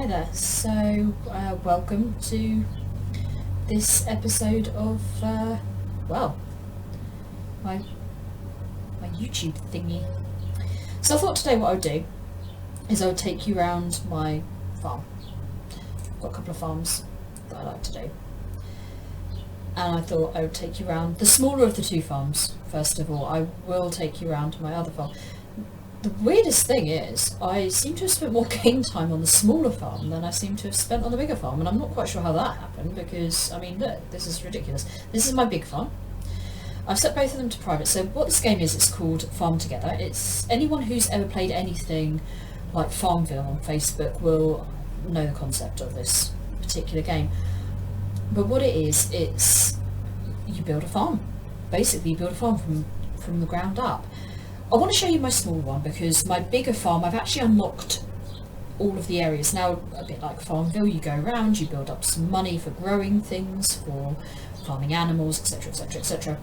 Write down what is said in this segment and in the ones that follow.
there, so welcome to this episode of, well, my YouTube thingy. So I thought today what I would do is I would take you around my farm. I've got a couple of farms that I like to do. And I thought I would take you around the smaller of the two farms. First of all, I will take you around my other farm. The weirdest thing is, I seem to have spent more game time on the smaller farm than I seem to have spent on the bigger farm, and I'm not quite sure how that happened, because, I mean, look, this is ridiculous. This is my big farm. I've set both of them to private, so what this game is, it's called Farm Together. It's anyone who's ever played anything like Farmville on Facebook will know the concept of this particular game. But what it is, it's, you build a farm. Basically, you build a farm from the ground up. I want to show you my small one because my bigger farm, I've actually unlocked all of the areas. Now, a bit like Farmville, you go around, you build up some money for growing things, for farming animals, etc, etc, etc.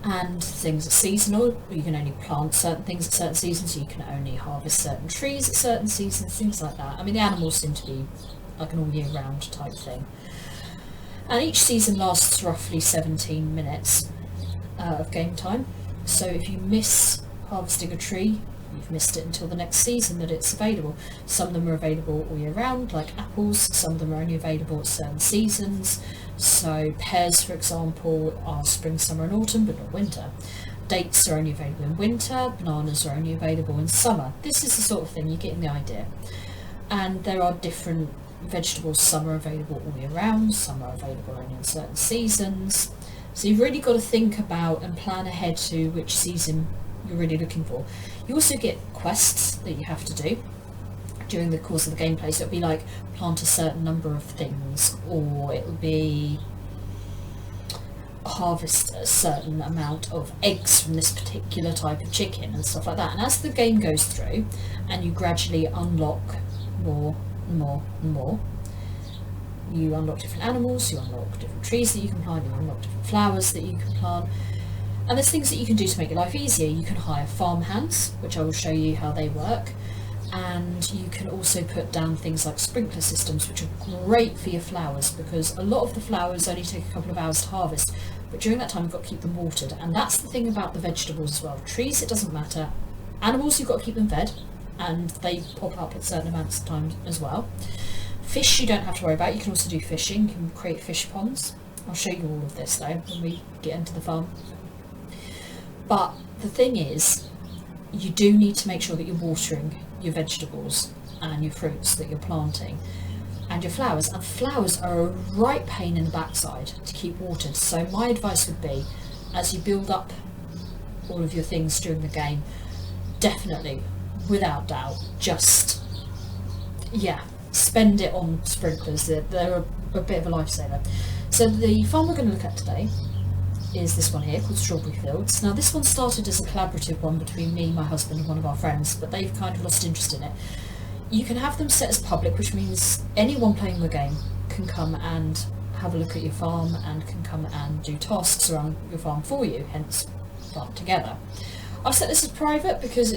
And things are seasonal. You can only plant certain things at certain seasons, you can only harvest certain trees at certain seasons, things like that. I mean, the animals seem to be like an all year round type thing. And each season lasts roughly 17 minutes of game time. So if you miss harvesting a tree, you've missed it until the next season that it's available. Some of them are available all year round, like apples. Some of them are only available at certain seasons. So pears, for example, are spring, summer and autumn, but not winter. Dates are only available in winter. Bananas are only available in summer. This is the sort of thing, you're getting the idea. And there are different vegetables. Some are available all year round, some are available only in certain seasons. So you've really got to think about and plan ahead to which season you're really looking for. You also get quests that you have to do during the course of the gameplay. So it'll be like plant a certain number of things, or it'll be harvest a certain amount of eggs from this particular type of chicken and stuff like that. And as the game goes through and you gradually unlock more and more and more, you unlock different animals, you unlock different trees that you can plant, you unlock different flowers that you can plant. And there's things that you can do to make your life easier. You can hire farm hands, which I will show you how they work. And you can also put down things like sprinkler systems, which are great for your flowers, because a lot of the flowers only take a couple of hours to harvest. But during that time, you've got to keep them watered. And that's the thing about the vegetables as well. Trees, it doesn't matter. Animals, you've got to keep them fed, and they pop up at certain amounts of time as well. Fish you don't have to worry about, you can also do fishing, you can create fish ponds. I'll show you all of this though when we get into the farm. But the thing is, you do need to make sure that you're watering your vegetables and your fruits that you're planting and your flowers. And flowers are a right pain in the backside to keep watered. So my advice would be, as you build up all of your things during the game, definitely, without doubt, just, yeah, spend it on sprinklers. They're a bit of a lifesaver. So the farm we're going to look at today is this one here called Strawberry Fields. Now this one started as a collaborative one between me, my husband and one of our friends, but they've kind of lost interest in it. You can have them set as public, which means anyone playing the game can come and have a look at your farm and can come and do tasks around your farm for you, hence Farm Together. I've set this as private because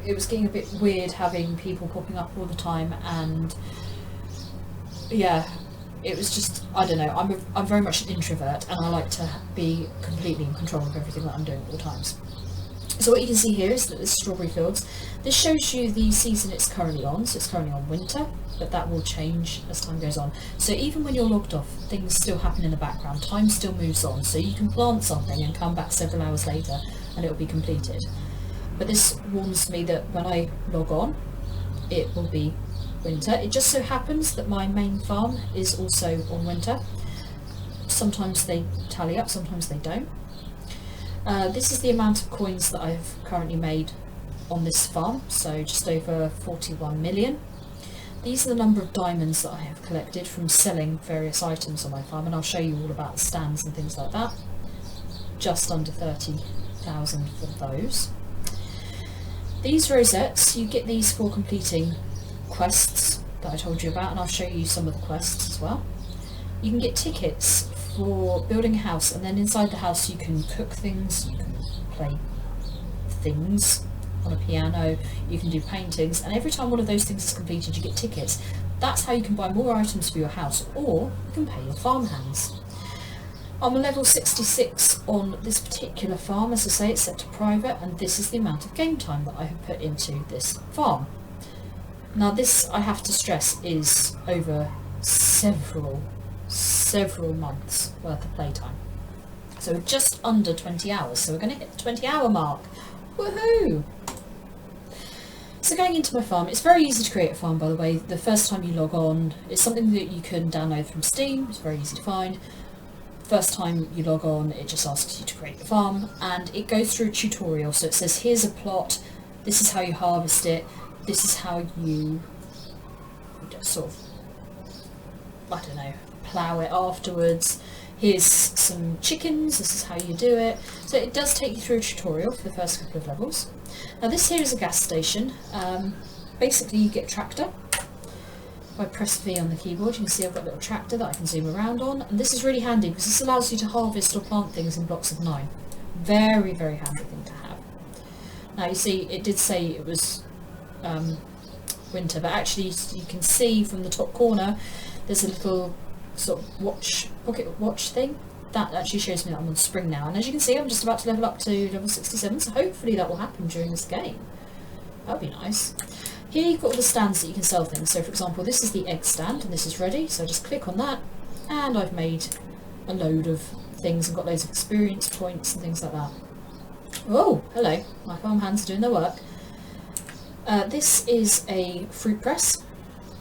it was getting a bit weird having people popping up all the time, and yeah, it was just, I don't know, I'm very much an introvert and I like to be completely in control of everything that I'm doing at all times. So what you can see here is that this Strawberry Fields, this shows you the season it's currently on. So it's currently on winter, but that will change as time goes on. So even when you're logged off, things still happen in the background, time still moves on, so you can plant something and come back several hours later and it will be completed. But this warns me that when I log on, it will be winter. It just so happens that my main farm is also on winter. Sometimes they tally up, sometimes they don't. This is the amount of coins that I've currently made on this farm, so just over 41 million. These are the number of diamonds that I have collected from selling various items on my farm, and I'll show you all about the stands and things like that. Just under 30,000 for those. These rosettes, you get these for completing quests that I told you about, and I'll show you some of the quests as well. You can get tickets for building a house, and then inside the house you can cook things, you can play things on a piano, you can do paintings, and every time one of those things is completed you get tickets. That's how you can buy more items for your house, or you can pay your farmhands. I'm on level 66 on this particular farm. As I say, it's set to private, and this is the amount of game time that I have put into this farm. Now this, I have to stress, is over several months worth of playtime. So just under 20 hours, so we're going to hit the 20-hour mark. Woohoo! So going into my farm, it's very easy to create a farm, by the way. The first time you log on, it's something that you can download from Steam, it's very easy to find. First time you log on, it just asks you to create a farm, and it goes through a tutorial. So it says, here's a plot, this is how you harvest it, this is how you sort of, I don't know, plough it afterwards. Here's some chickens, this is how you do it. So it does take you through a tutorial for the first couple of levels. Now this here is a gas station. Basically you get a tractor. If I press V on the keyboard, you can see I've got a little tractor that I can zoom around on, and this is really handy because this allows you to harvest or plant things in blocks of 9. Very, very handy thing to have. Now you see, it did say it was winter, but actually you can see from the top corner there's a little sort of pocket watch thing. That actually shows me that I'm on spring now, and as you can see I'm just about to level up to level 67, so hopefully that will happen during this game. That would be nice. Here you've got all the stands that you can sell things. So for example, this is the egg stand and this is ready, so I just click on that and I've made a load of things and got loads of experience points and things like that. Oh, hello, my farm hands are doing their work. This is a fruit press,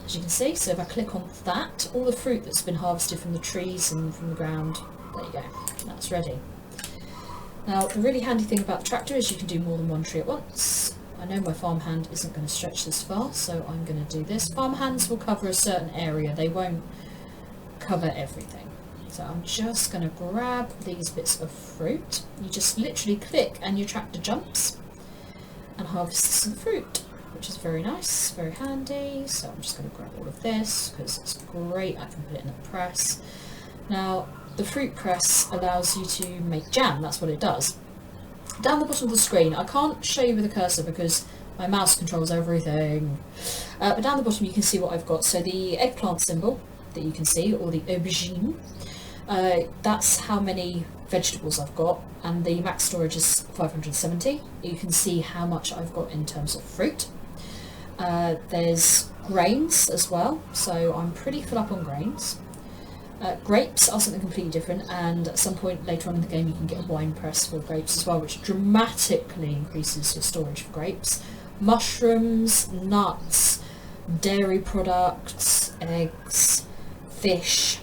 as you can see, so if I click on that, all the fruit that's been harvested from the trees and from the ground, there you go, that's ready. Now the really handy thing about the tractor is you can do more than one tree at once. I know my farmhand isn't going to stretch this far, so I'm going to do this. Farmhands will cover a certain area, they won't cover everything. So I'm just going to grab these bits of fruit. You just literally click and your tractor jumps and harvests some fruit, which is very nice, very handy. So I'm just going to grab all of this because it's great, I can put it in the press. Now the fruit press allows you to make jam, that's what it does. Down the bottom of the screen, I can't show you with a cursor because my mouse controls everything, but down the bottom you can see what I've got. So the eggplant symbol that you can see, or the aubergine, that's how many vegetables I've got, and the max storage is 570. You can see how much I've got in terms of fruit. There's grains as well, so I'm pretty full up on grains. Grapes are something completely different, and at some point later on in the game you can get a wine press for grapes as well, which dramatically increases your storage for grapes. Mushrooms, nuts, dairy products, eggs, fish,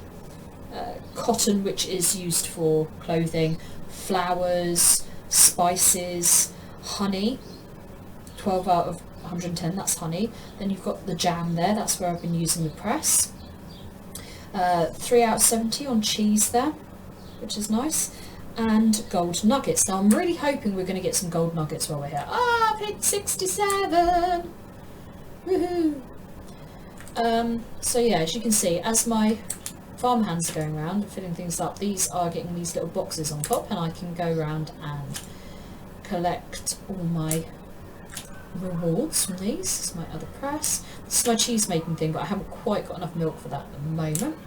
cotton, which is used for clothing, flowers, spices, honey, 12 out of 110, that's honey. Then you've got the jam there, that's where I've been using the press. 3 out of 70 on cheese there, which is nice, and gold nuggets. Now I'm really hoping we're going to get some gold nuggets while we're here. Ah, I've hit 67! Woohoo! So yeah, as you can see, as my farm hands are going around and filling things up, these are getting these little boxes on top, and I can go around and collect all my rewards from these. This is my other press. This is my cheese making thing, but I haven't quite got enough milk for that at the moment.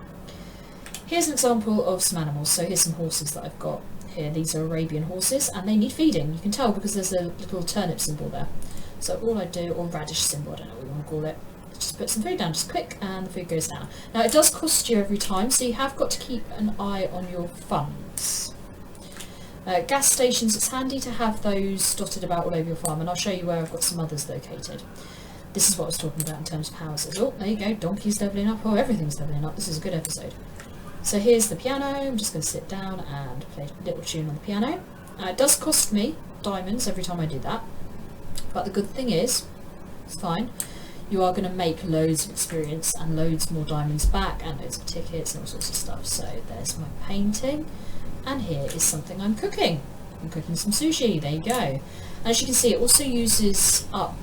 Here's an example of some animals. So here's some horses that I've got here. These are Arabian horses and they need feeding. You can tell because there's a little turnip symbol there. So all I do, or radish symbol, I don't know what you want to call it, just put some food down, just click and the food goes down. Now it does cost you every time, so you have got to keep an eye on your funds. Gas stations, it's handy to have those dotted about all over your farm, and I'll show you where I've got some others located. This is what I was talking about in terms of houses. Oh, there you go, donkey's levelling up. Oh, everything's levelling up. This is a good episode. So here's the piano. I'm just going to sit down and play a little tune on the piano. It does cost me diamonds every time I do that, but the good thing is, it's fine. You are going to make loads of experience and loads more diamonds back and loads of tickets and all sorts of stuff. So there's my painting. And here is something I'm cooking. I'm cooking some sushi, there you go. And as you can see, it also uses up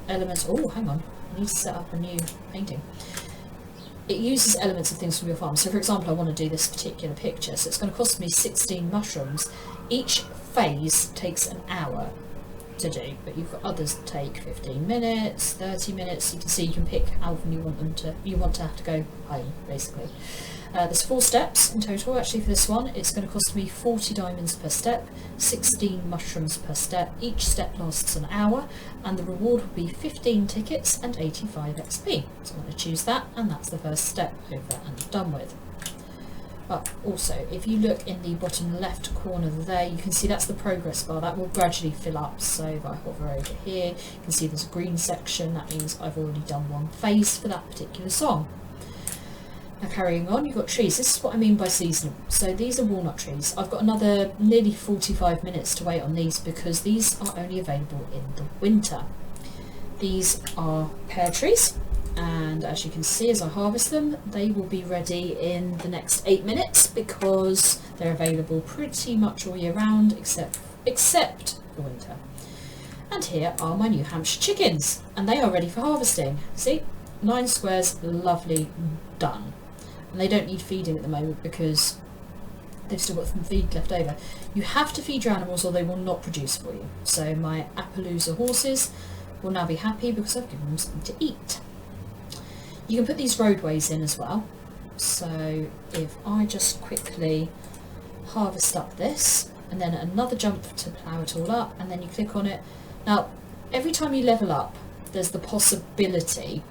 elements. Oh, hang on, I need to set up a new painting. It uses elements of things from your farm. So for example, I want to do this particular picture, so it's going to cost me 16 mushrooms. Each phase takes an hour. to do, but you've got others that take 15 minutes, 30 minutes. You can see you can pick how often you want to have to go home, basically. There's 4 steps in total. Actually, for this one, it's going to cost me 40 diamonds per step, 16 mushrooms per step. Each step lasts an hour, and the reward will be 15 tickets and 85 XP. So I'm going to choose that, and that's the first step over and done with. But also, if you look in the bottom left corner there, you can see that's the progress bar. That will gradually fill up. So if I hover over here, you can see there's a green section. That means I've already done one phase for that particular song. Now carrying on, you've got trees. This is what I mean by seasonal. So these are walnut trees. I've got another nearly 45 minutes to wait on these because these are only available in the winter. These are pear trees, and as you can see as I harvest them, they will be ready in the next 8 minutes because they're available pretty much all year round except the winter. And here are my New Hampshire chickens, and they are ready for harvesting. See, 9 squares, lovely, done. And they don't need feeding at the moment because they've still got some feed left over. You have to feed your animals or they will not produce for you. So my Appaloosa horses will now be happy because I've given them something to eat. You can put these roadways in as well. So if I just quickly harvest up this and then another jump to plough it all up, and then you click on it. Now every time you level up, there's the possibility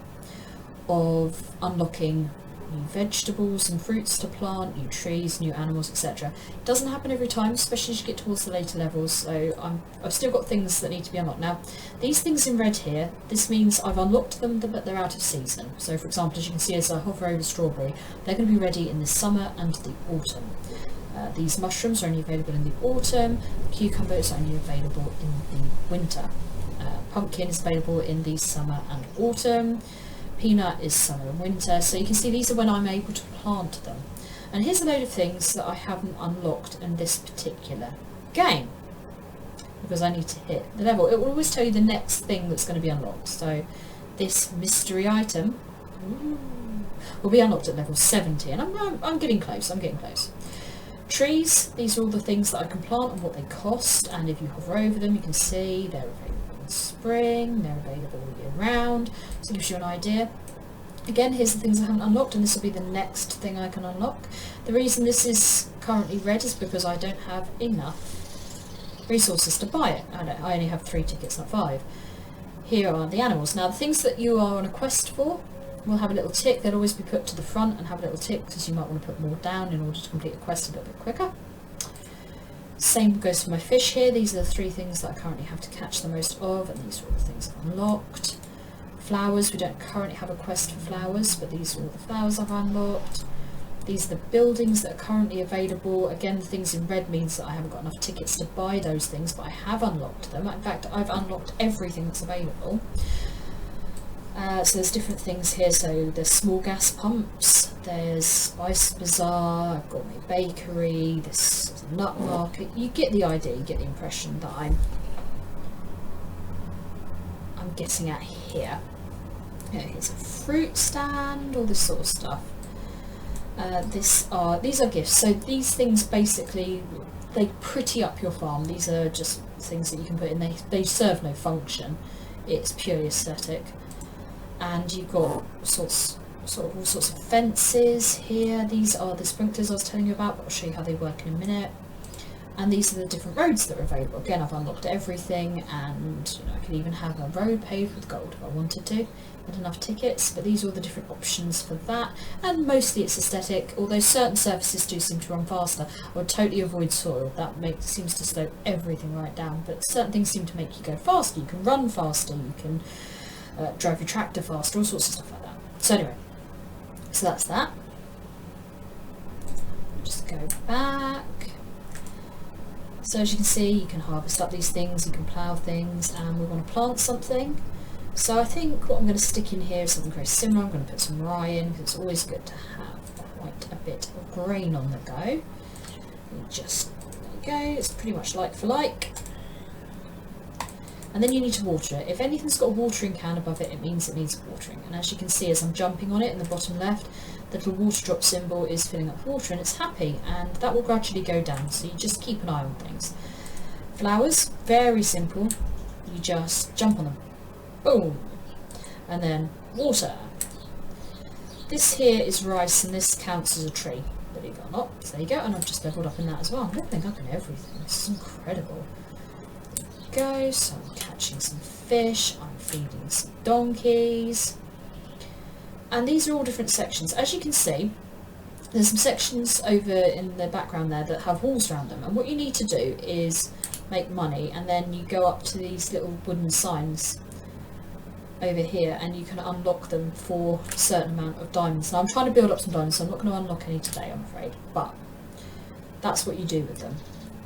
of unlocking new vegetables and fruits to plant, new trees, new animals, etc. It doesn't happen every time, especially as you get towards the later levels, so I've still got things that need to be unlocked. Now, these things in red here, this means I've unlocked them, but they're out of season. So for example, as you can see as I hover over strawberry, they're going to be ready in the summer and the autumn. These mushrooms are only available in the autumn, cucumbers are only available in the winter. Pumpkin is available in the summer and autumn. Peanut is summer and winter, so you can see these are when I'm able to plant them. And here's a load of things that I haven't unlocked in this particular game because I need to hit the level. It will always tell you the next thing that's going to be unlocked. So this mystery item will be unlocked at level 70, and I'm getting close. Trees, these are all the things that I can plant and what they cost, and if you hover over them you can see they're available in spring, they're available all year round, so it gives you an idea. Again, here's the things I haven't unlocked, and this will be the next thing I can unlock. The reason this is currently red is because I don't have enough resources to buy it. I only have 3 tickets, not 5. Here are the animals. Now the things that you are on a quest for will have a little tick. They'll always be put to the front and have a little tick because you might want to put more down in order to complete the quest a little bit quicker. Same goes for my fish here. These are the 3 things that I currently have to catch the most of, and these are all the things I've unlocked. Flowers, we don't currently have a quest for flowers, but these are all the flowers I've unlocked. These are the buildings that are currently available. Again, the things in red means that I haven't got enough tickets to buy those things, but I have unlocked them. In fact, I've unlocked everything that's available. So there's different things here. So there's small gas pumps, there's Spice Bazaar, I've got my bakery, this is a nut market. You get the idea, you get the impression that I'm getting at here. Here's a fruit stand, all this sort of stuff. These are gifts. So these things basically, they pretty up your farm. These are just things that you can put in. They serve no function. It's purely aesthetic. And you've got all sorts of fences here. These are the sprinklers I was telling you about, but I'll show you how they work in a minute. And these are the different roads that are available. Again, I've unlocked everything, and I could even have a road paved with gold if I wanted to, with enough tickets. But these are all the different options for that, and mostly it's aesthetic. Although certain surfaces do seem to run faster. I would totally avoid soil. That seems to slow everything right down. But certain things seem to make you go faster. You can run faster. You can drive your tractor faster. All sorts of stuff like that. So anyway, so that's that. Just go back. So as you can see, you can harvest up these things, you can plough things, and we want to plant something. So I think what I'm going to stick in here is something very similar. I'm going to put some rye in, because it's always good to have quite a bit of grain on the go. And just, there you go, it's pretty much like for like. And then you need to water it. If anything's got a watering can above it, it means it needs watering. And as you can see, as I'm jumping on it in the bottom left, the little water drop symbol is filling up water, and it's happy, and that will gradually go down, so you just keep an eye on things. Flowers, very simple. you just jump on them. Boom! And then water. This here is rice, and this counts as a tree, believe it or not. So there you go, and I've just leveled up in that as well. I'm leveling up in everything. This is incredible. There we go. So I'm catching some fish. I'm feeding some donkeys. And these are all different sections. As you can see, there's some sections over in the background there that have walls around them. And what you need to do is make money, and then you go up to these little wooden signs over here, and you can unlock them for a certain amount of diamonds. Now I'm trying to build up some diamonds, so I'm not going to unlock any today, I'm afraid, but that's what you do with them.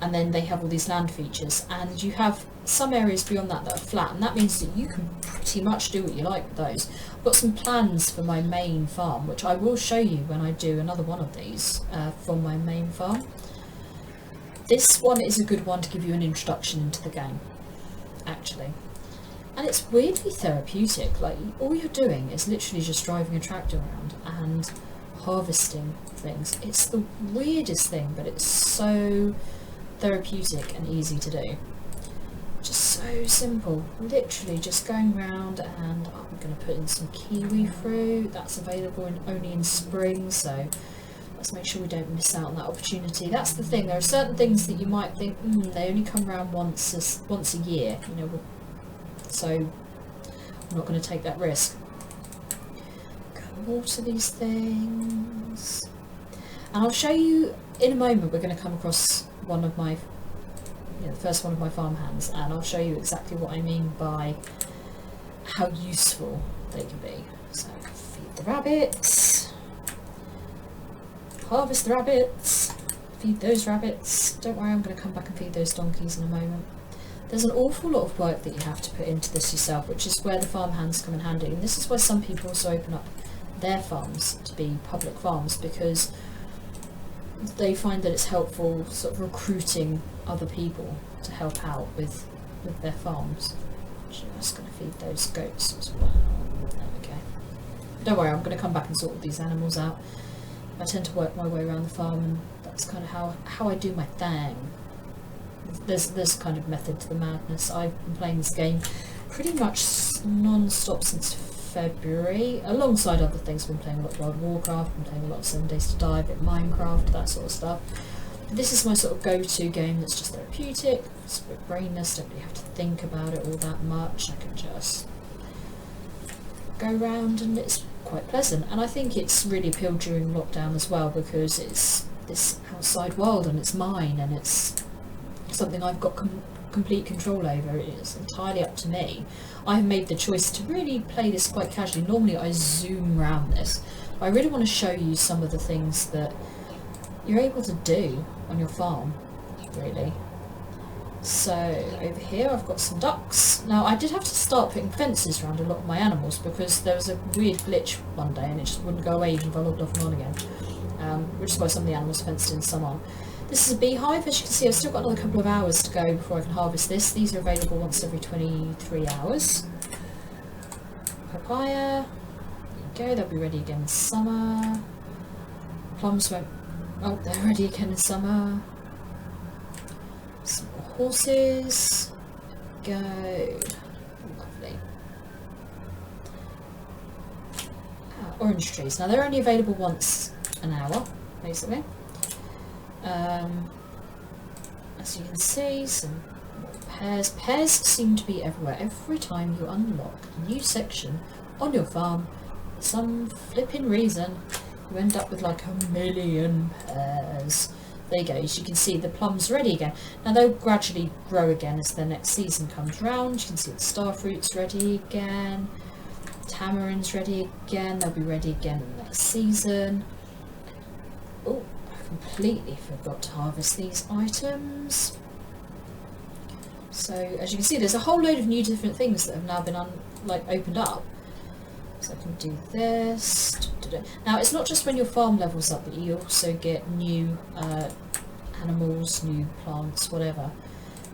And then they have all these land features, and you have some areas beyond that that are flat, and that means that you can pretty much do what you like with those. I've got some plans for my main farm, which I will show you when I do another one of these from my main farm. This one is a good one to give you an introduction into the game, actually. And it's weirdly therapeutic. Like, all you're doing is literally just driving a tractor around and harvesting things. It's the weirdest thing, but it's so therapeutic and easy to do. Just so simple. Literally just going around, and I'm going to put in some kiwi fruit. That's available only in spring, so let's make sure we don't miss out on that opportunity. That's the thing. There are certain things that you might think, they only come around once a year, you know. So I'm not going to take that risk. Go water these things, and I'll show you in a moment. We're going to come across one of my, the first one of my farm hands, and I'll show you exactly what I mean by how useful they can be. So feed the rabbits, harvest the rabbits, feed those rabbits. Don't worry, I'm going to come back and feed those donkeys in a moment. There's an awful lot of work that you have to put into this yourself, which is where the farm hands come in handy. And this is why some people also open up their farms to be public farms, because they find that it's helpful sort of recruiting other people to help out with their farms. Just going to feed those goats as well. There we go. Don't worry, I'm going to come back and sort all these animals out. I tend to work my way around the farm, and that's kind of how I do my thing. There's kind of method to the madness. I've been playing this game pretty much non-stop since February, alongside other things. I've been playing a lot of World of Warcraft, been playing a lot of 7 Days to Die, a bit of Minecraft, that sort of stuff. This is my sort of go-to game that's just therapeutic, it's a bit brainless, don't really have to think about it all that much. I can just go around, and it's quite pleasant. And I think it's really appealed during lockdown as well, because it's this outside world, and it's mine, and it's something I've got complete control over. It is entirely up to me. I have made the choice to really play this quite casually. Normally I zoom around this. I really want to show you some of the things that you're able to do on your farm, really. So over here I've got some ducks. Now I did have to start putting fences around a lot of my animals, because there was a weird glitch one day and it just wouldn't go away even if I logged off and on again, which is why some of the animals fenced in, some aren't. This is a beehive. As you can see, I've still got another couple of hours to go before I can harvest this. These are available once every 23 hours. Papaya. There you go, they'll be ready again in summer. Plums won't... Oh, they're ready again in summer. Some more horses. Go. Lovely. Orange trees. Now, they're only available once an hour, basically. As you can see, some more pears. Pears seem to be everywhere. Every time you unlock a new section on your farm, for some flipping reason, you end up with like 1,000,000 pears. There you go. As you can see, the plums ready again. Now they'll gradually grow again as the next season comes round. You can see the starfruit's ready again. Tamarind's ready again. They'll be ready again in the next season. Oh, completely forgot to harvest these items. So as you can see, there's a whole load of new different things that have now been opened up. So I can do this. Now it's not just when your farm levels up that you also get new animals, new plants, whatever.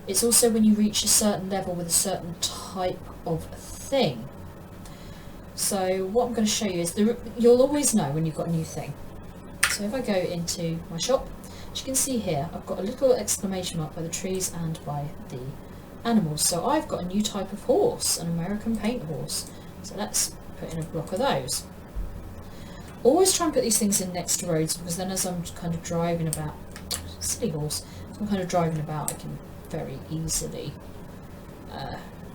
It's also when you reach a certain level with a certain type of thing. So what I'm going to show you is you'll always know when you've got a new thing. So if I go into my shop, as you can see here, I've got a little exclamation mark by the trees and by the animals. So I've got a new type of horse, an American paint horse. So let's put in a block of those. Always try and put these things in next to roads, because then as I'm kind of driving about, silly horse, as I'm kind of driving about, I can very easily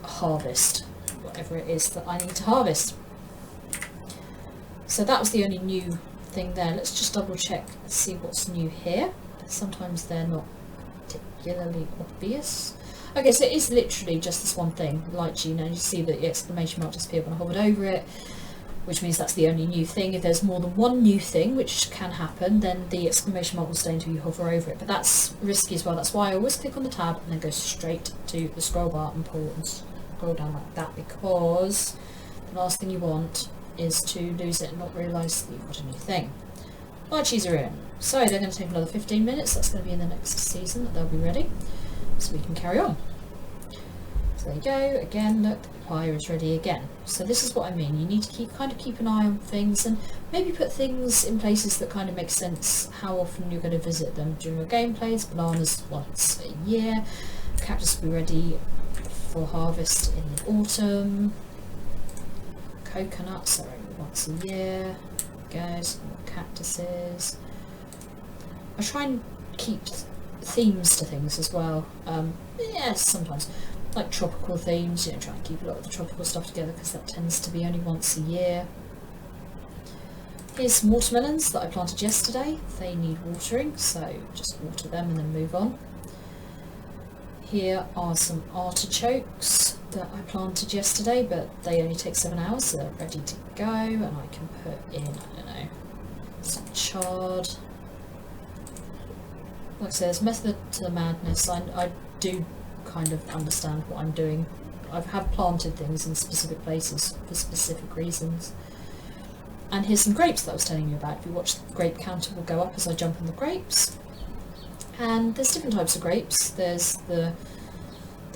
harvest whatever it is that I need to harvest. So that was the only new thing there. Let's just double check and see what's new here. Sometimes they're not particularly obvious. Okay, so it is literally just this one thing, light you know, you see that the exclamation mark disappeared when I hovered over it, which means that's the only new thing. If there's more than one new thing, which can happen, then the exclamation mark will stay until you hover over it, but that's risky as well. That's why I always click on the tab and then go straight to the scroll bar and pull and scroll down like that, because the last thing you want is to lose it and not realise that you've got a new thing. Lychees are in. So they're going to take another 15 minutes. That's going to be in the next season that they'll be ready. So we can carry on. So there you go. Again, look, the papaya is ready again. So this is what I mean. You need to keep an eye on things, and maybe put things in places that kind of make sense how often you're going to visit them during your gameplays. Bananas once a year. Cactus will be ready for harvest in the autumn. Coconuts are only once a year. There we go, some more cactuses. I try and keep themes to things as well. Yes, sometimes. Like tropical themes, you know, try and keep a lot of the tropical stuff together, because that tends to be only once a year. Here's some watermelons that I planted yesterday. They need watering, so just water them and then move on. Here are some artichokes that I planted yesterday, but they only take 7 hours, so they're ready to go, and I can put in, I don't know, some chard. Like I say, there's method to the madness. I do kind of understand what I'm doing. I have planted things in specific places for specific reasons. And here's some grapes that I was telling you about. If you watch, the grape counter will go up as I jump on the grapes. And there's different types of grapes. There's the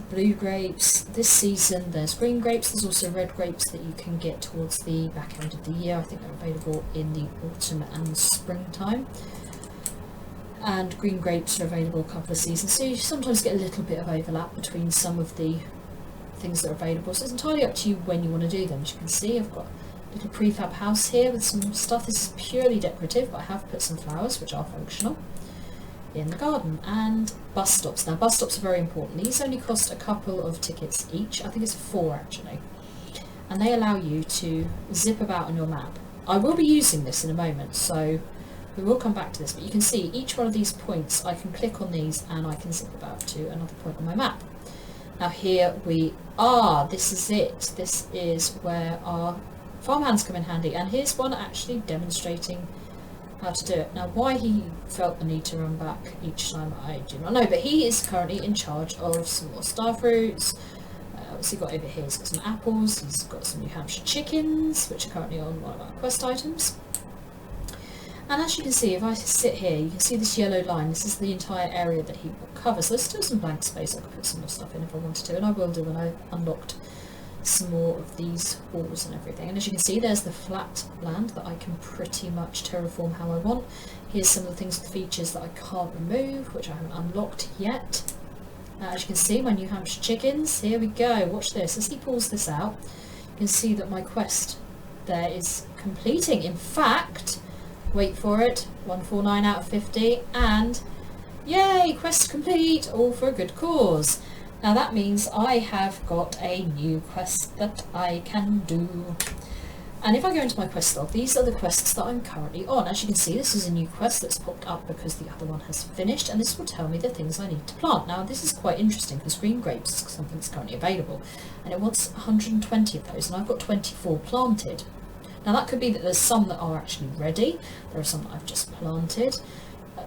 blue grapes. This season there's green grapes. There's also red grapes that you can get towards the back end of the year. I think they're available in the autumn and springtime. And green grapes are available a couple of seasons, so you sometimes get a little bit of overlap between some of the things that are available. So it's entirely up to you when you want to do them. As you can see, I've got a little prefab house here with some stuff. This is purely decorative, but I have put some flowers, which are functional, in the garden. And bus stops. Now, bus stops are very important. These only cost a couple of tickets each. I think it's 4 actually. And they allow you to zip about on your map. I will be using this in a moment, so we will come back to this, but you can see each one of these points, I can click on these and I can zip about to another point on my map. Now here we are, this is it. This is where our farmhands come in handy, and here's one actually demonstrating how to do it. Now why he felt the need to run back each time, I do not know, but he is currently in charge of some more starfruits. What's he got over here? He's got some apples, he's got some New Hampshire chickens, which are currently on one of our quest items. And as you can see, if I sit here, you can see this yellow line. This is the entire area that he will cover. So there's still some blank space. I could put some more stuff in if I wanted to, and I will do when I unlocked some more of these walls and everything. And as you can see, there's the flat land that I can pretty much terraform how I want. Here's some of the things with features that I can't remove, which I haven't unlocked yet. As you can see, my New Hampshire chickens. Here we go. Watch this. As he pulls this out, you can see that my quest there is completing. In fact, wait for it, 149 out of 50, and yay, quest complete, all for a good cause. Now that means I have got a new quest that I can do. And if I go into my quest log, these are the quests that I'm currently on. As you can see, this is a new quest that's popped up because the other one has finished, and this will tell me the things I need to plant. Now this is quite interesting because green grapes is something that's currently available, and it wants 120 of those, and I've got 24 planted. Now that could be that there's some that are actually ready, there are some that I've just planted.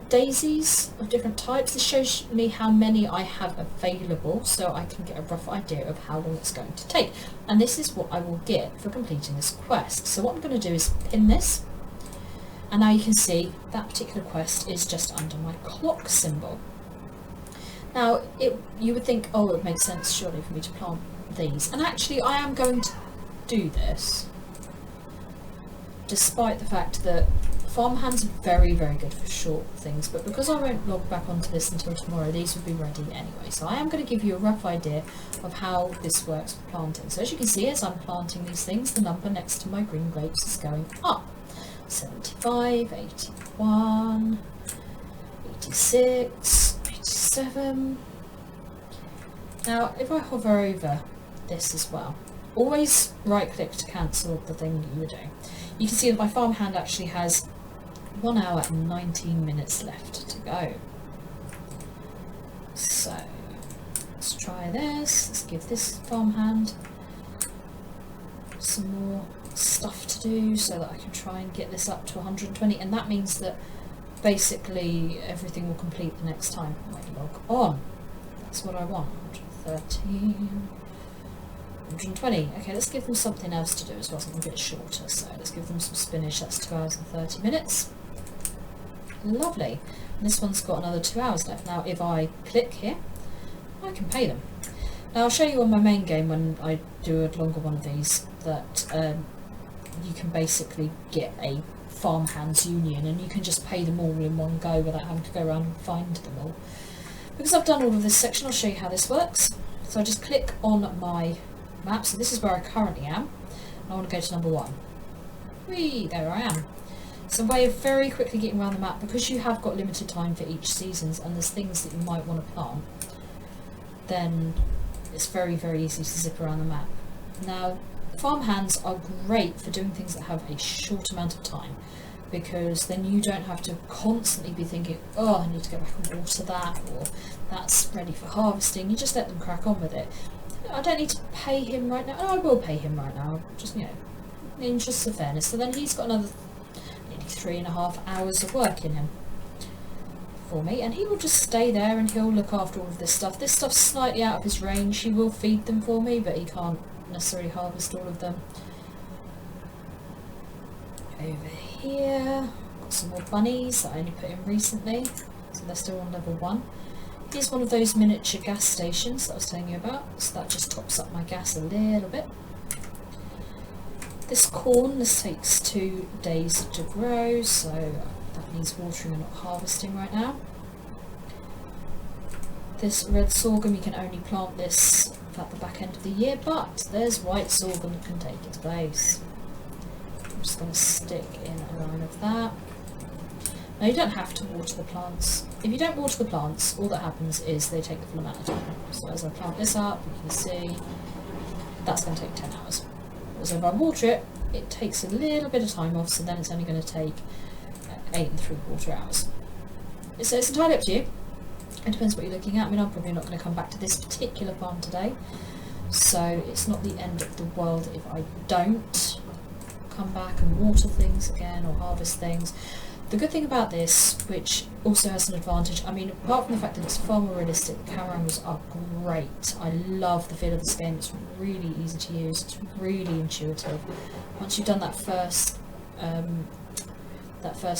Daisies of different types, this shows me how many I have available, so I can get a rough idea of how long it's going to take. And this is what I will get for completing this quest. So what I'm going to do is pin this, and now you can see that particular quest is just under my clock symbol. Now you would think, oh, it would make sense surely for me to plant these, and actually I am going to do this, despite the fact that farmhands are very, very good for short things, but because I won't log back onto this until tomorrow, these will be ready anyway. So I am going to give you a rough idea of how this works for planting. So as you can see, as I'm planting these things, the number next to my green grapes is going up. 75, 81, 86, 87. Now, if I hover over this as well, always right click to cancel the thing that you were doing. You can see that my farmhand actually has 1 hour and 19 minutes left to go. So let's try this. Let's give this farmhand some more stuff to do so that I can try and get this up to 120, and that means that basically everything will complete the next time I log on. That's what I want. 113, 120. Okay, let's give them something else to do as well, something a bit shorter. So let's give them some spinach. That's 2 hours and 30 minutes. Lovely. And this one's got another 2 hours left. Now if I click here, I can pay them. Now I'll show you on my main game when I do a longer one of these that you can basically get a farmhands union and you can just pay them all in one go without having to go around and find them all. Because I've done all of this section, I'll show you how this works. So I just click on my map. So this is where I currently am. I want to go to number 1. Whee! There I am. It's a way of very quickly getting around the map because you have got limited time for each seasons and there's things that you might want to plant. Then it's very, very easy to zip around the map. Now, farmhands are great for doing things that have a short amount of time, because then you don't have to constantly be thinking, oh, I need to go back and water that, or that's ready for harvesting. You just let them crack on with it. I don't need to pay him right now. Oh, I will pay him right now, just, you know, in the interests of fairness. So then he's got another nearly 3.5 hours of work in him for me, and he will just stay there and he'll look after all of this stuff. This stuff's slightly out of his range. He will feed them for me, but he can't necessarily harvest all of them. Over here, got some more bunnies that I only put in recently, so they're still on level 1. Here's one of those miniature gas stations that I was telling you about, so that just tops up my gas a little bit. This corn, this takes 2 days to grow, so that needs watering and not harvesting right now. This red sorghum, you can only plant this at the back end of the year, but there's white sorghum that can take its place. I'm just going to stick in a line of that. Now you don't have to water the plants. If you don't water the plants, all that happens is they take the full amount of time. So as I plant this up, you can see that's going to take 10 hours. So if I water it, it takes a little bit of time off, so then it's only going to take 8 3/4 hours. So it's entirely up to you. It depends what you're looking at. I mean, I'm probably not going to come back to this particular farm today, so it's not the end of the world if I don't come back and water things again or harvest things. The good thing about this, which also has an advantage, I mean, apart from the fact that it's far more realistic, the camera angles are great. I love the feel of this game. It's really easy to use. It's really intuitive. Once you've done that first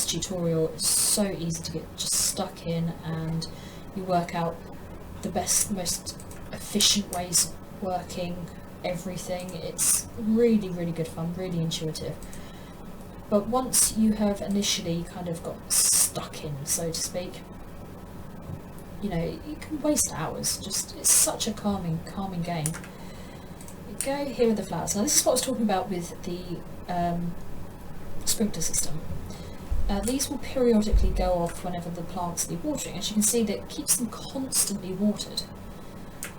tutorial, it's so easy to get just stuck in, and you work out the best, most efficient ways of working everything. It's really, really good fun, really intuitive. But once you have initially kind of got stuck in, so to speak, you know, you can waste hours. Just, it's such a calming game. You go here with the flowers. Now this is what I was talking about with the sprinkler system. These will periodically go off whenever the plants need watering. As you can see, that keeps them constantly watered.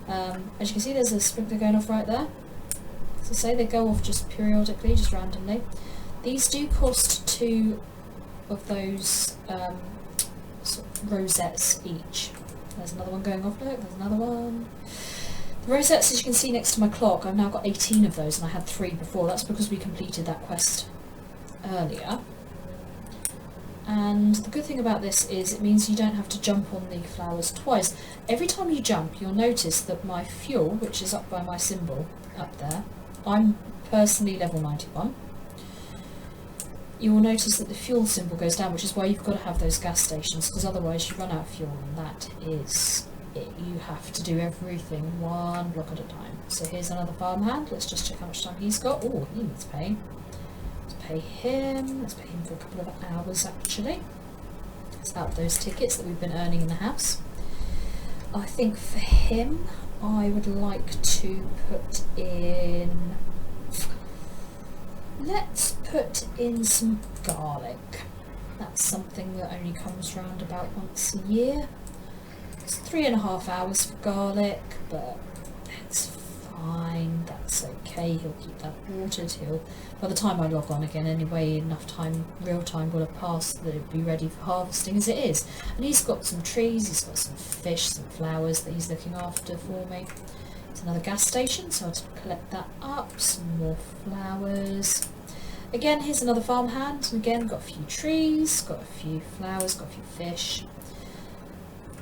As you can see, there's a sprinkler going off right there. So say they go off just periodically, just randomly. These do cost 2 of those sort of rosettes each. There's another one going off, look, there's another one. The rosettes, as you can see next to my clock, I've now got 18 of those, and I had 3 before. That's because we completed that quest earlier. And the good thing about this is it means you don't have to jump on the flowers twice. Every time you jump, you'll notice that my fuel, which is up by my symbol up there, I'm personally level 91. You will notice that the fuel symbol goes down, which is why you've got to have those gas stations, because otherwise you run out of fuel, and that is it. You have to do everything 1 block at a time. So here's another farmhand. Let's just check how much time he's got. Oh, he needs paying. Let's pay him. Let's pay him for a couple of hours actually. It's out those tickets that we've been earning in the house. I think for him I would like to put in, let's put in some garlic. That's something that only comes round about once a year. It's 3.5 hours for garlic, but that's fine, that's okay. He'll keep that watered. By the time I log on again anyway, enough time, real time will have passed that it'll be ready for harvesting as it is. And he's got some trees, he's got some fish, some flowers that he's looking after for me. It's another gas station, so I'll collect that up. Some more flowers. Again, here's another farmhand, and again, got a few trees, got a few flowers, got a few fish.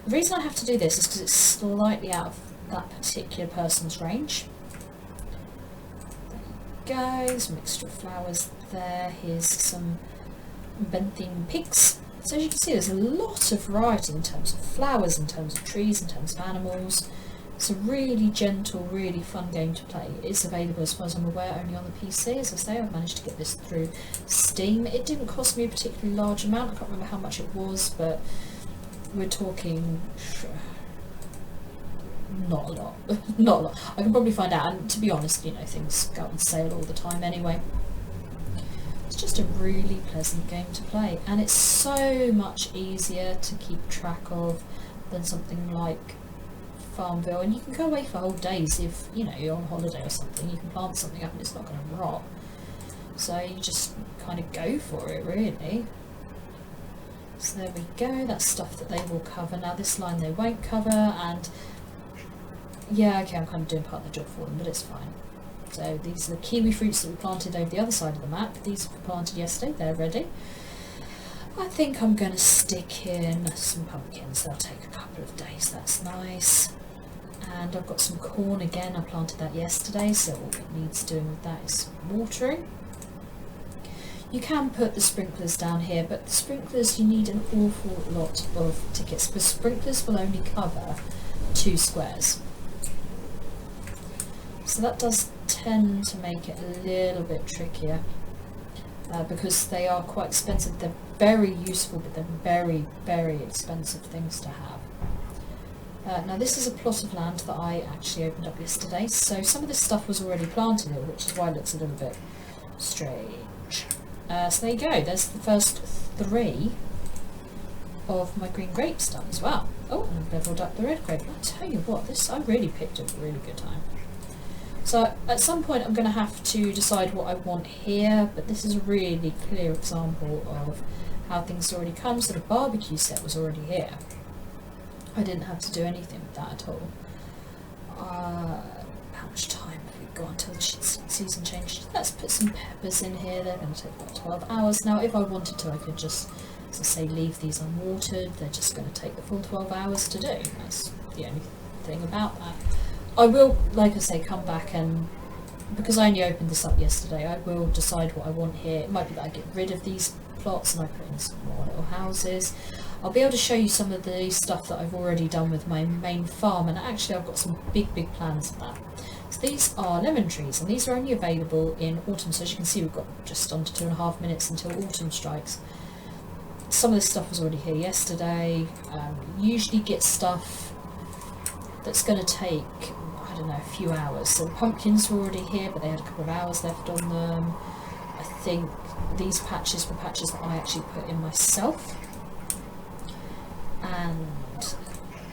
The reason I have to do this is because it's slightly out of that particular person's range. There you go, some mixture of flowers there. Here's some benthine pigs. So as you can see, there's a lot of variety in terms of flowers, in terms of trees, in terms of animals. It's a really gentle, really fun game to play. It is available, as far as I'm aware, only on the PC. As I say, I've managed to get this through Steam. It didn't cost me a particularly large amount. I can't remember how much it was, but we're talking not a lot. Not a lot. I can probably find out, and to be honest, you know, things go on sale all the time anyway. It's just a really pleasant game to play, and it's so much easier to keep track of than something like Farmville. And you can go away for whole days if, you know, you're on holiday or something. You can plant something up and it's not going to rot. So you just kind of go for it, really. So there we go, that's stuff that they will cover. Now this line they won't cover, and yeah, okay, I'm kind of doing part of the job for them, but it's fine. So these are the kiwi fruits that we planted over the other side of the map. These were planted yesterday, they're ready. I think I'm going to stick in some pumpkins. They'll take a couple of days, that's nice. And I've got some corn again, I planted that yesterday, so all it needs doing with that is watering. You can put the sprinklers down here, but the sprinklers, you need an awful lot of tickets, because sprinklers will only cover 2 squares. So that does tend to make it a little bit trickier, because they are quite expensive. They're very useful, but they're very, very expensive things to have. Now this is a plot of land that I actually opened up yesterday, so some of this stuff was already planted here, which is why it looks a little bit strange. So there you go, there's the first 3 of my green grapes done as well. Oh, and I've leveled up the red grape. I tell you what, I really picked a really good time. So at some point I'm going to have to decide what I want here, but this is a really clear example of how things already come. So the barbecue set was already here. I didn't have to do anything with that at all. How much time have we got until the season changed? Let's put some peppers in here. They're going to take about 12 hours. Now if I wanted to, I could just, as I say, leave these unwatered. They're just going to take the full 12 hours to do. That's the only thing about that. I will, like I say, come back, and because I only opened this up yesterday, I will decide what I want here. It might be that I get rid of these plots and I put in some more little houses. I'll be able to show you some of the stuff that I've already done with my main farm, and actually I've got some big plans for that. So these are lemon trees, and these are only available in autumn. So as you can see, we've got just under 2.5 minutes until autumn strikes. Some of this stuff was already here yesterday. Usually get stuff that's going to take, I don't know, a few hours. So the pumpkins were already here, but they had a couple of hours left on them. I think these patches were patches that I actually put in myself. And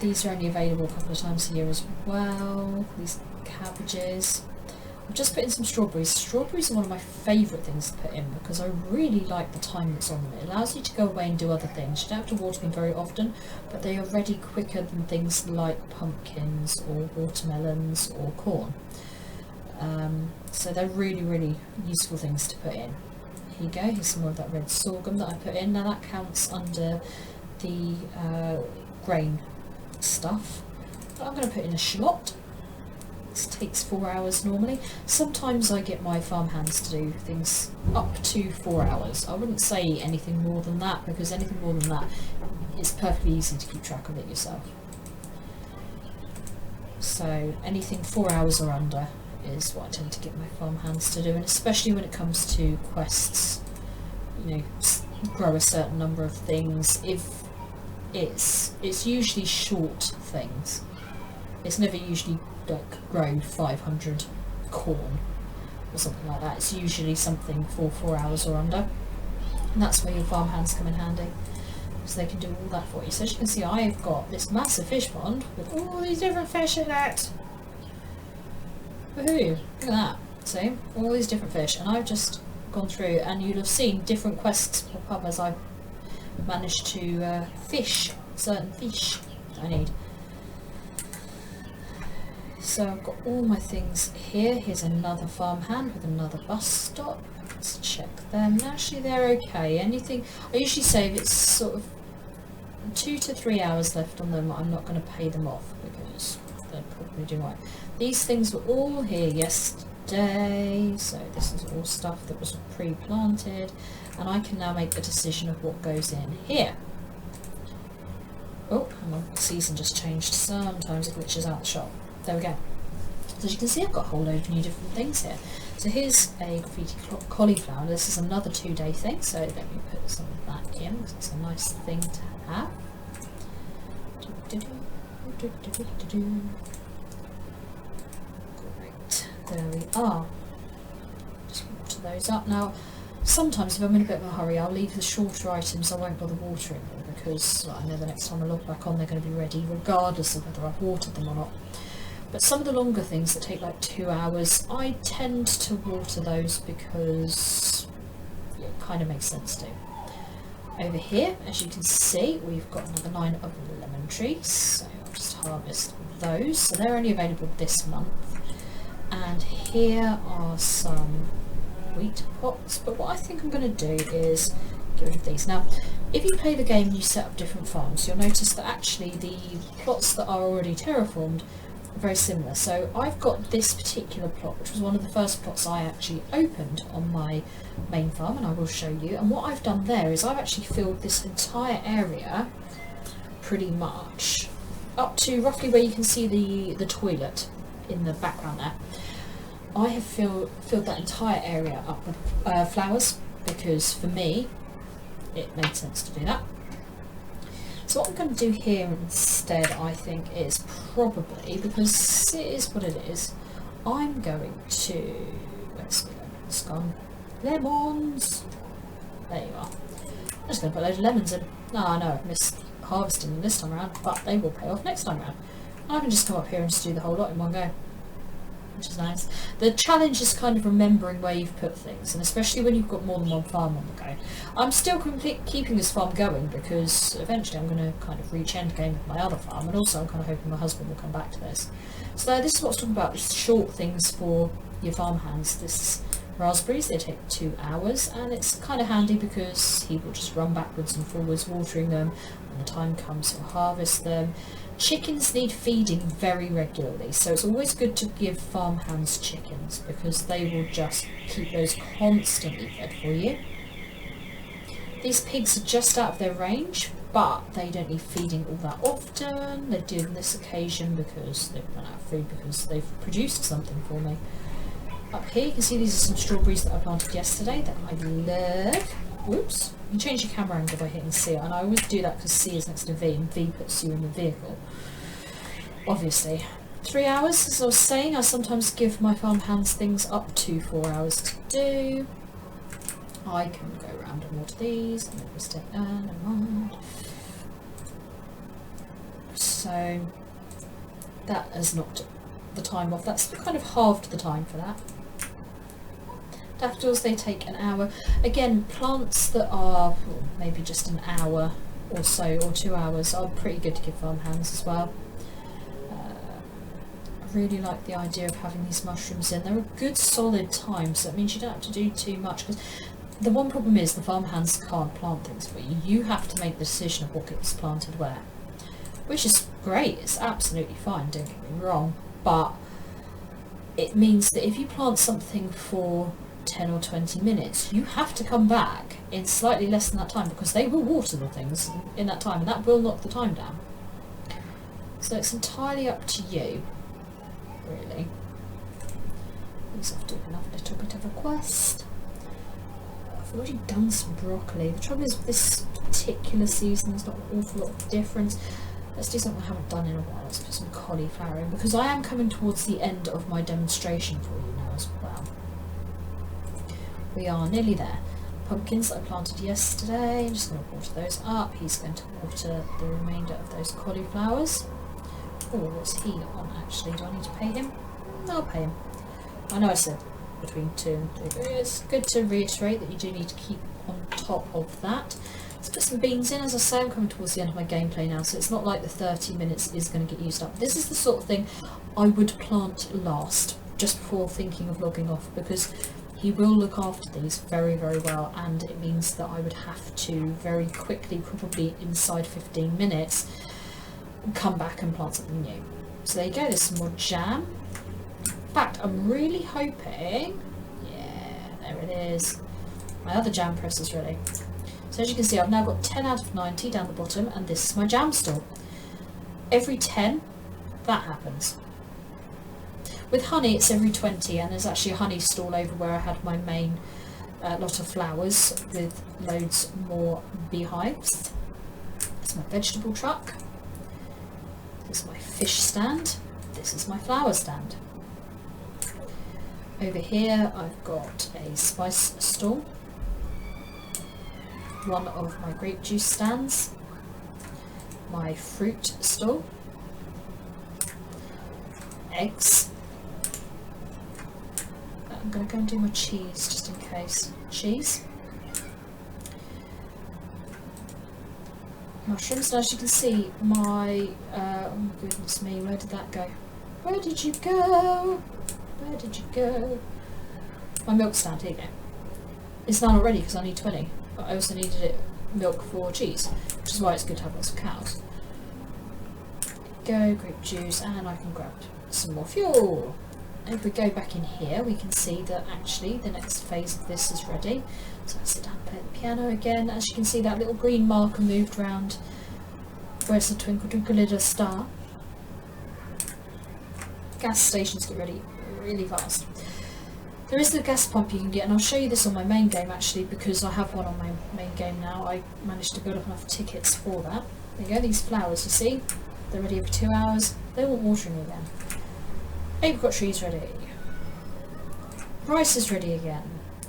these are only available a couple of times a year as well. These cabbages. I've just put in some strawberries. Strawberries are one of my favourite things to put in because I really like the time that's on them. It allows you to go away and do other things. You don't have to water them very often, but they are ready quicker than things like pumpkins or watermelons or corn. So they're really useful things to put in. Here you go, here's some more of that red sorghum that I put in. Now that counts under the grain stuff. But I'm going to put in a shallot. This takes 4 hours normally. Sometimes I get my farmhands to do things up to 4 hours. I wouldn't say anything more than that, because anything more than that, it's perfectly easy to keep track of it yourself. So anything 4 hours or under is what I tend to get my farmhands to do, and especially when it comes to quests you know, grow a certain number of things. If it's usually short things. It's never usually like grow 500 corn or something like that. It's usually something for 4 hours or under, and that's where your farm hands come in handy, because they can do all that for you. So as you can see, I've got this massive fish pond with all these different fish in it. Woohoo! Look at that. See, all these different fish, and I've just gone through, and you'll have seen different quests pop up as I managed to fish certain fish that I need. So I've got all my things here. Here's another farmhand with another bus stop. Let's check them. Actually, they're okay. Anything, I usually say if it's sort of 2 to 3 hours left on them, I'm not going to pay them off because they're probably doing right. These things were all here yesterday, so this is all stuff that was pre-planted, and I can now make the decision of what goes in here. Oh, hang on, the season just changed. Sometimes it glitches out the shop. There we go. So as you can see, I've got a whole load of new different things here. So here's a graffiti cauliflower. This is another 2-day thing, so let me put some of that in because it's a nice thing to have. Great, there we are. Just water those up. Now, sometimes if I'm in a bit of a hurry, I'll leave the shorter items. I won't bother watering them because I know the next time I log back on, they're going to be ready regardless of whether I've watered them or not. But some of the longer things that take like 2 hours, I tend to water those because it kind of makes sense to. Over here, as you can see, we've got another 9 of lemon trees, so I'll just harvest those. So they're only available this month. And here are some wheat pots, but what I think I'm going to do is get rid of these. Now, if you play the game and you set up different farms, you'll notice that actually the plots that are already terraformed are very similar. So I've got this particular plot, which was one of the first plots I actually opened on my main farm, and I will show you. And what I've done there is I've actually filled this entire area pretty much up to roughly where you can see the toilet in the background there. I have filled that entire area up with flowers because for me it made sense to do that. So what I'm going to do here instead, I think, is probably, because it is what it is, I'm going to, where's my lemons gone? Lemons! There you are. I'm just going to put a load of lemons in. No, I know I've missed harvesting them this time around, but they will pay off next time around. I can just come up here and just do the whole lot in one go, which is nice. The challenge is kind of remembering where you've put things, and especially when you've got more than one farm on the go. I'm still keeping this farm going because eventually I'm going to kind of reach endgame with my other farm, and also I'm kind of hoping my husband will come back to this. So this is what I was talking about, just short things for your farm hands. This is raspberries, they take 2 hours, and it's kind of handy because he will just run backwards and forwards watering them. When the time comes, he'll harvest them. Chickens need feeding very regularly, so it's always good to give farm hands chickens because they will just keep those constantly fed for you. These pigs are just out of their range, but they don't need feeding all that often. They do on this occasion because they've run out of food because they've produced something for me. Up here you can see these are some strawberries that I planted yesterday that I love. Whoops. You can change your camera angle by hitting C, and I always do that because C is next to V and V puts you in the vehicle. Obviously. 3 hours, as I was saying, I sometimes give my farm hands things up to 4 hours to do. I can go around and water these, and make a mistake there, never mind. So that has knocked the time off. That's kind of halved the time for that. Daffodils, they take an hour. Again, plants that are maybe just an hour or so, or 2 hours, are pretty good to give farm hands as well. I really like the idea of having these mushrooms in. They're a good solid time, so it means you don't have to do too much, because the one problem is the farm hands can't plant things for you. You have to make the decision of what gets planted where, which is great. It's absolutely fine, don't get me wrong, but it means that if you plant something for 10 or 20 minutes, you have to come back in slightly less than that time because they will water the things in that time, and that will knock the time down. So it's entirely up to you, really. At least I've done a little bit of a quest. I've I've already done some broccoli. The trouble is this particular season there's not an awful lot of difference. Let's do something I haven't done in a while. Let's put some cauliflower in, because I am coming towards the end of my demonstration for you now as well. We are nearly there. Pumpkins that I planted yesterday, I'm just going to water those up. He's going to water the remainder of those cauliflowers. Oh, what's he on actually? Do I need to pay him? No, I'll pay him. I know I said between 2 and 3, but it's good to reiterate that you do need to keep on top of that. Let's put some beans in. As I say, I'm coming towards the end of my gameplay now, so it's not like the 30 minutes is going to get used up. This is the sort of thing I would plant last, just before thinking of logging off, because he will look after these very, very well, and it means that I would have to very quickly, probably inside 15 minutes, come back and plant something new. So there you go, there's some more jam. In fact, I'm really hoping, yeah, there it is. My other jam press is ready. So as you can see, I've now got 10 out of 90 down the bottom, and this is my jam store. Every 10, that happens. With honey, it's every 20, and there's actually a honey stall over where I had my main lot of flowers with loads more beehives. This is my vegetable truck. This is my fish stand. This is my flower stand. Over here, I've got a spice stall. One of my grape juice stands. My fruit stall. Eggs. I'm going to go and do my cheese just in case. Cheese. Mushrooms. And as you can see, my oh my goodness me, where did that go? Where did you go? Where did you go? My milk stand, here you go. It's now not ready because I need 20, but I also needed it milk for cheese, which is why it's good to have lots of cows. Go, grape juice, and I can grab some more fuel. And if we go back in here, we can see that actually the next phase of this is ready. So I sit down and play the piano again. As you can see, that little green marker moved round where it's a twinkle twinkle little star. Gas stations get ready really fast. There is the gas pump you can get, and I'll show you this on my main game actually, because I have one on my main game now. I managed to build up enough tickets for that. There you go, these flowers, you see? They're ready every 2 hours. They want watering again. Apricot trees ready. Rice is ready again.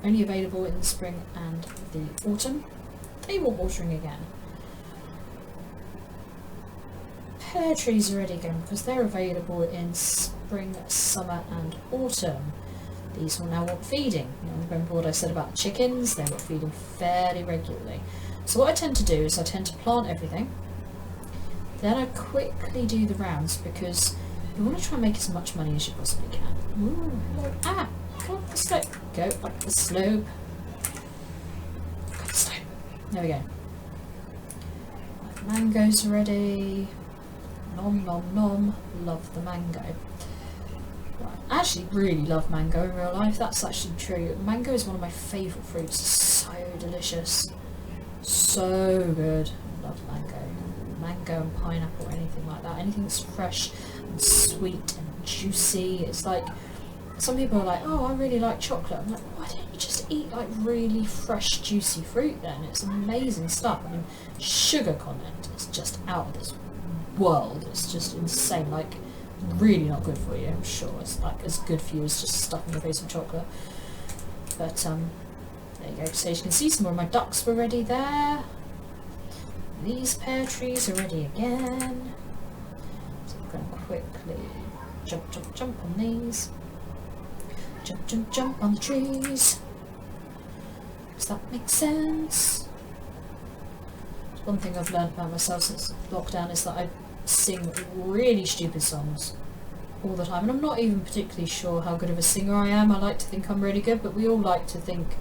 Only available in the spring and the autumn. They want watering again. Pear trees are ready again because they're available in spring, summer and autumn. These will now want feeding. Remember what I said about the chickens? They want feeding fairly regularly. So what I tend to do is I tend to plant everything. Then I quickly do the rounds because you want to try and make as much money as you possibly can. Ooh, hello. Ah! Go up the slope. Go up the slope. Go up the slope. There we go. My mangoes are ready. Nom nom nom. Love the mango. Right. I actually really love mango in real life. That's actually true. Mango is one of my favourite fruits. It's so delicious. So good. I love mango. Mango and pineapple or anything like that. Anything that's fresh and sweet and juicy. It's like, some people are like, oh, I really like chocolate. I'm like, why don't you just eat like really fresh juicy fruit then? It's amazing stuff. I mean, sugar content is just out of this world. It's just insane. Like, really not good for you, I'm sure. It's like as good for you as just stuffing your face with chocolate. But there you go. So as you can see, some more of my ducks were ready there. These pear trees are ready again. So I'm going to quickly jump, jump, jump on these. Jump, jump, jump on the trees. Does that make sense? One thing I've learned about myself since lockdown is that I sing really stupid songs all the time, and I'm not even particularly sure how good of a singer I am. I like to think I'm really good, but we all like to think,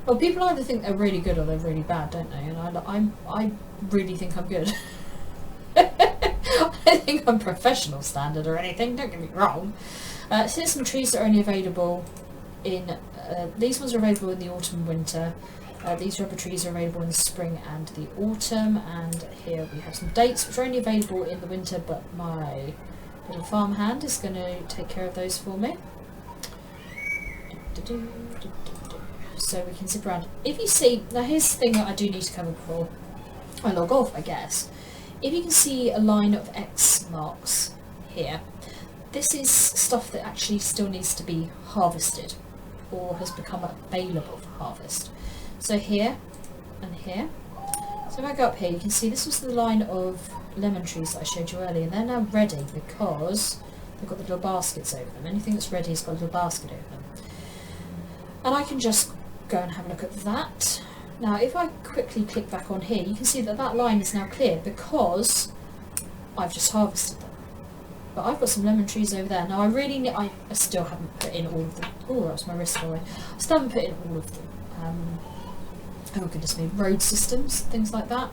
well, people either think they're really good or they're really bad, don't they? And I really think I'm good. I think I'm professional standard or anything, don't get me wrong. So here's some trees that are only available in, these ones are available in the autumn and winter. These rubber trees are available in the spring and the autumn, and here we have some dates which are only available in the winter, but my little farm hand is going to take care of those for me. so we can zip around. If you see, now here's the thing that I do need to cover before I log off, I guess. If you can see a line of X marks here, this is stuff that actually still needs to be harvested or has become available for harvest. So here and here. So if I go up here, you can see this was the line of lemon trees that I showed you earlier, and they're now ready because they've got the little baskets over them. Anything that's ready has got a little basket over them. And I can just go and have a look at that. Now if I quickly click back on here, you can see that that line is now clear because I've just harvested them. But I've got some lemon trees over there. Now I really need, I still haven't put in all of them. Oh, that was my wrist away. I still haven't put in all of them. Oh goodness me, road systems, things like that.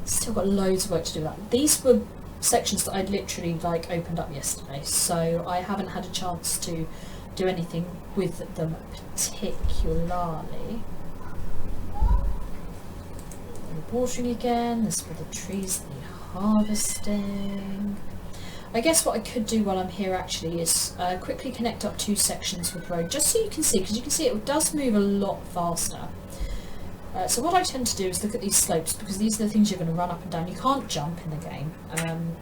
Still got loads of work to do with that. These were sections that I'd literally like opened up yesterday, so I haven't had a chance to do anything with them particularly. Watering again, this is where the trees need harvesting. I guess what I could do while I'm here actually is quickly connect up 2 sections with road, just so you can see, because you can see it does move a lot faster. So what I tend to do is look at these slopes, because these are the things you're going to run up and down. You can't jump in the game,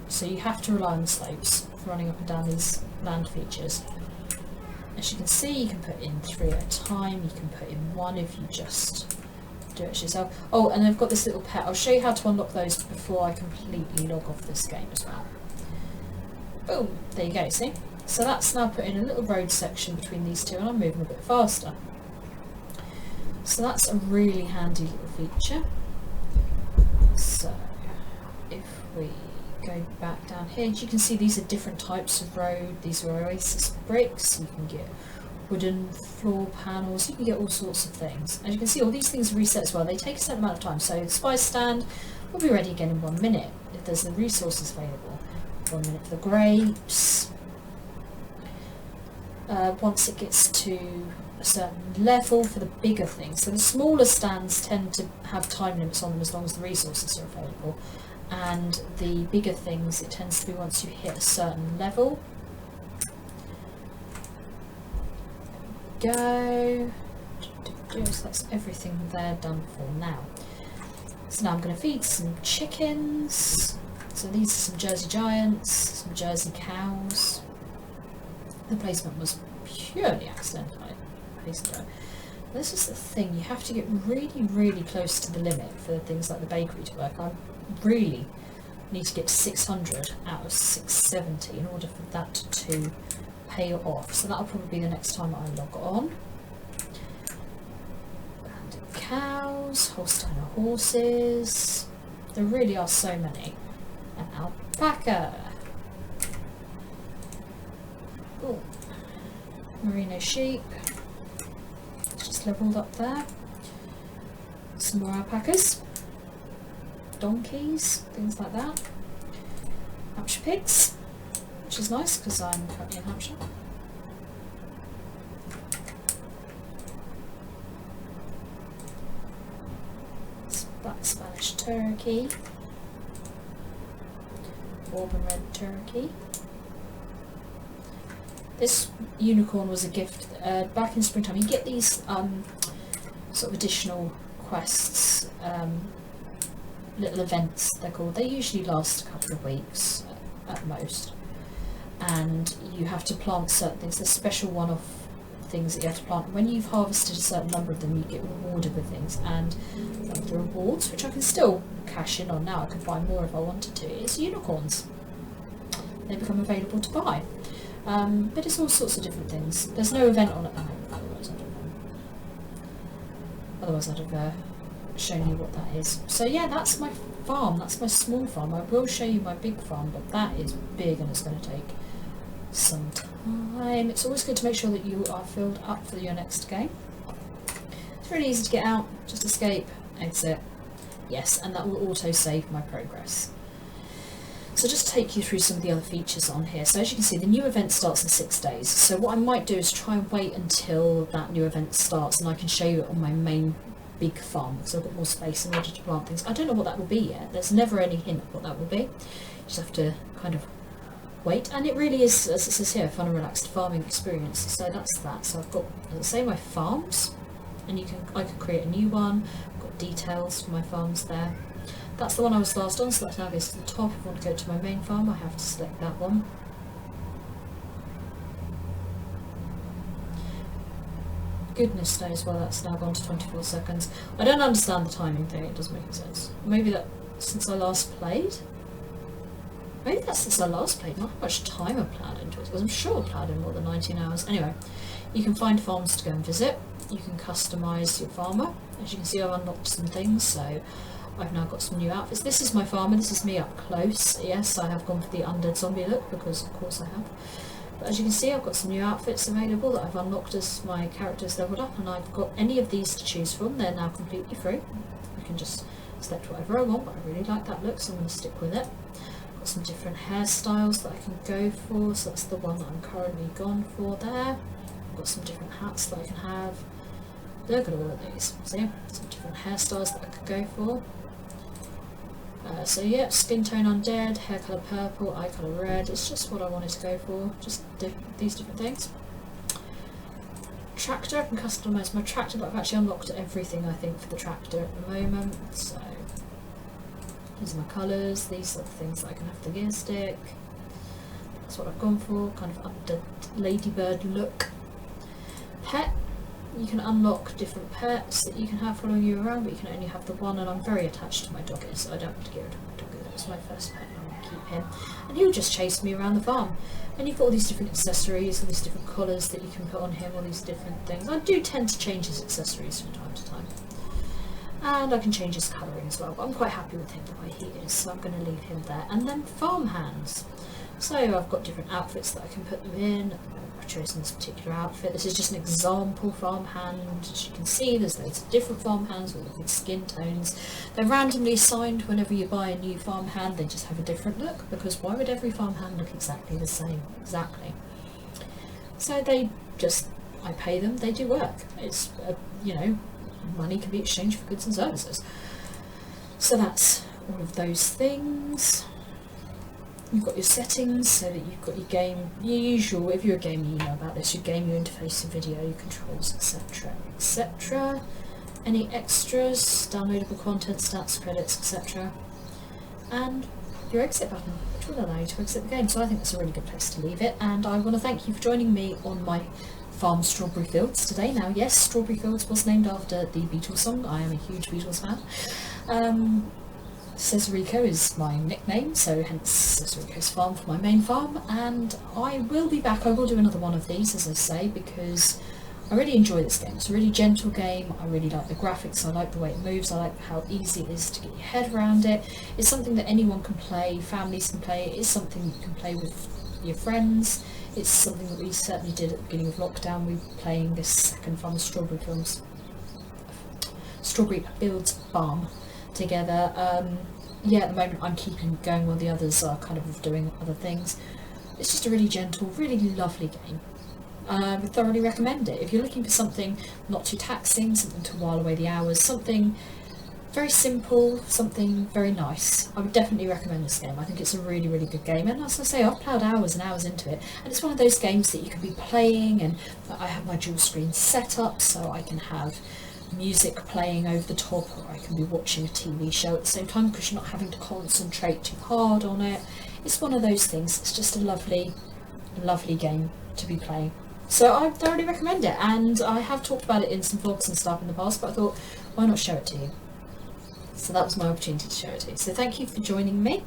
so you have to rely on the slopes for running up and down these land features. As you can see, you can put in 3 at a time, you can put in 1 if you just do it yourself. Oh, and I've got this little pet. I'll show you how to unlock those before I completely log off this game as well. Boom, there you go, see? So that's now put in a little road section between these two, and I'm moving a bit faster. So that's a really handy little feature. So if we go back down here, you can see these are different types of road. These are oasis bricks. You can get wooden floor panels. You can get all sorts of things. As you can see, all these things reset as well. They take a certain amount of time. So the spice stand will be ready again in 1 minute if there's the resources available. 1 minute for the grapes. Once it gets to a certain level for the bigger things. So the smaller stands tend to have time limits on them as long as the resources are available, and the bigger things, it tends to be once you hit a certain level. Go. So that's everything there done for now. So now I'm going to feed some chickens. So these are some Jersey Giants, some Jersey cows. The placement was purely accidental. This is the thing, you have to get really, really close to the limit for things like the bakery to work. I really need to get to 600 out of 670 in order for that to pay off. So that'll probably be the next time I log on. Banded cows, Holstein horses. There really are so many. An alpaca. Ooh. Merino sheep. Just levelled up there. Some more alpacas. Donkeys, things like that. Hampshire pigs, which is nice because I'm currently in Hampshire. Black Spanish turkey. Auburn red turkey. This unicorn was a gift back in springtime. You get these sort of additional quests, little events they're called. They usually last a couple of weeks at most, and you have to plant certain things. There's special one-off things that you have to plant. When you've harvested a certain number of them, you get rewarded with things, and one of the rewards, which I can still cash in on now, I could buy more if I wanted to, is unicorns. They become available to buy. But it's all sorts of different things. There's no event on it at the moment, otherwise I'd have shown you what that is. So yeah, that's my farm, that's my small farm. I will show you my big farm, but that is big and it's going to take some time. It's always good to make sure that you are filled up for your next game. It's really easy to get out, just escape, exit, yes, and that will auto save my progress. So just take you through some of the other features on here. So as you can see, the new event starts in 6 days. So what I might do is try and wait until that new event starts and I can show you it on my main big farm, because I've got more space in order to plant things. I don't know what that will be yet. There's never any hint of what that will be. You just have to kind of wait. And it really is, as it says here, a fun and relaxed farming experience. So that's that. So I've got, as I say, my farms. and I can create a new one. I've got details for my farms there. That's the one I was last on, so that now goes to the top. If I want to go to my main farm, I have to select that one. Goodness knows why that's now gone to 24 seconds. I don't understand the timing thing, it doesn't make any sense. Maybe that since I last played? Maybe that's since I last played, not how much time I plowed into it, because I'm sure I plowed in more than 19 hours. Anyway, you can find farms to go and visit. You can customise your farmer. As you can see, I've unlocked some things, so I've now got some new outfits. This is my farmer, this is me up close. Yes, I have gone for the undead zombie look, because of course I have. But as you can see, I've got some new outfits available that I've unlocked as my character's leveled up, and I've got any of these to choose from. They're now completely free. I can just select whatever I want, but I really like that look, so I'm going to stick with it. I've got some different hairstyles that I can go for, so that's the one that I'm currently gone for there. I've got some different hats that I can have. Look at all of these. See? Some different hairstyles that I could go for. So yeah, skin tone undead, hair colour purple, eye colour red. It's just what I wanted to go for, just these different things. Tractor, I can customise my tractor, but I've actually unlocked everything I think for the tractor at the moment. So these are my colours, these are the things that I can have the gear stick. That's what I've gone for, kind of undead ladybird look. Pet. You can unlock different pets that you can have following you around, but you can only have the one, and I'm very attached to my doggy, so I don't want to get rid of my doggy. That was my first pet, and I'm going to keep him. And he'll just chase me around the farm. And you've got all these different accessories, all these different collars that you can put on him, all these different things. I do tend to change his accessories from time to time. And I can change his colouring as well, but I'm quite happy with him the way he is, so I'm going to leave him there. And then farm hands. So I've got different outfits that I can put them in. I've chosen this particular outfit. This is just an example farm hand. As you can see, there's loads of different farm hands with different skin tones. They're randomly assigned whenever you buy a new farm hand. They just have a different look, because why would every farm hand look exactly the same? Exactly. So I pay them, they do work. It's, you know, money can be exchanged for goods and services. So that's all of those things. You've got your settings, so that you've got your game, your usual, if you're a gamer you know about this, your game, your interface, your video, your controls, etc, etc. Any extras, downloadable content, stats, credits, etc. And your exit button, which will allow you to exit the game. So I think that's a really good place to leave it, and I want to thank you for joining me on my farm Strawberry Fields today. Now yes, Strawberry Fields was named after the Beatles song. I am a huge Beatles fan. Cesarico is my nickname, so hence Cesarico's farm for my main farm, and I will be back. I will do another one of these, as I say, because I really enjoy this game. It's a really gentle game. I really like the graphics, I like the way it moves, I like how easy it is to get your head around it. It's something that anyone can play, families can play, it's something you can play with your friends. It's something that we certainly did at the beginning of lockdown. We were playing this second farm, Strawberry Fields Farm, together. Yeah, at the moment I'm keeping going while the others are kind of doing other things. It's just a really gentle, really lovely game. I would thoroughly recommend it. If you're looking for something not too taxing, something to while away the hours, something very simple, something very nice, I would definitely recommend this game. I think it's a really, really good game, and as I say, I've ploughed hours and hours into it, and it's one of those games that you can be playing, and I have my dual screen set up so I can have music playing over the top, or I can be watching a TV show at the same time, because you're not having to concentrate too hard on it. It's one of those things. It's just a lovely, lovely game to be playing. So I thoroughly recommend it, and I have talked about it in some vlogs and stuff in the past, but I thought, why not show it to you? So that was my opportunity to show it to you. So thank you for joining me.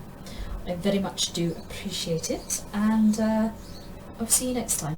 I very much do appreciate it, and I'll see you next time.